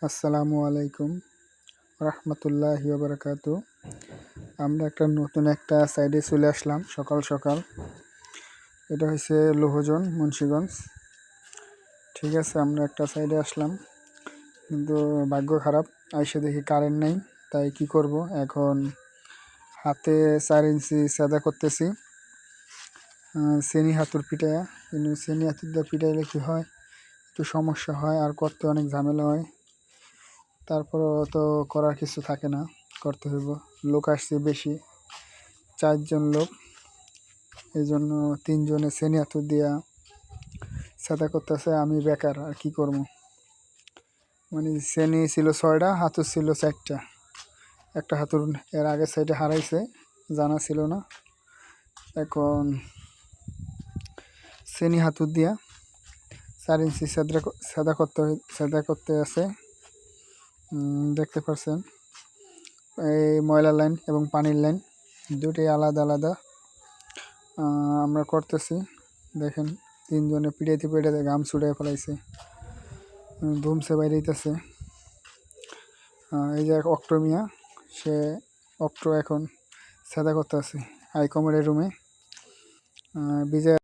আসসালামু আলাইকুম রহমতুল্লাহি ওয়া বারাকাতু। আমরা নতুন একটা সাইডে চলে আসলাম সকাল সকাল। এটা হচ্ছে লোহজন মুন্সিগঞ্জ। ঠিক আছে, আমরা একটা সাইডে আসলাম, কিন্তু ভাগ্য খারাপ, আইসে দেখি কারেন্ট নেই। তাই কি করব, এখন হাতে 4 ইঞ্চি সাদা করতেছি সেনি হাতুর পিটাইয়া। কিন্তু সেনি হাতুর দিয়ে পিটাইলে কি হয়, একটু সমস্যা হয় আর করতে অনেক ঝামেলা হয়। তারপরও তো করার কিছু থাকে না, করতে হইব। লোক আসছে বেশি, 4 জন লোক, এই জন্য 3 জনে সেনি হাতুর দিয়া সাদা করতেছে। আমি বেকার, আর কি করবো। মানে সেনি ছিল 6টা, হাতুর ছিল 4টা। একটা হাতুর এর আগের সাইডে হারাইছে, জানা ছিল না। এখন সেনি হাতুর দিয়া 4 ইঞ্চি সাদা করতে আছে। দেখতে পাচ্ছেন, এই ময়লা লাইন এবং পানির লাইন দুটোই আলাদা আলাদা আমরা করতেছি। দেখেন, 3 জনে পিটাইতে ঘাম ছুটাই ফেলাইছে, ধুমসে বাইরেইতেছে। এই যে অক্টোমিয়া, সে অক্টো এখন সাদা করতে আছে হাইকমান্ডের রুমে। বিজয়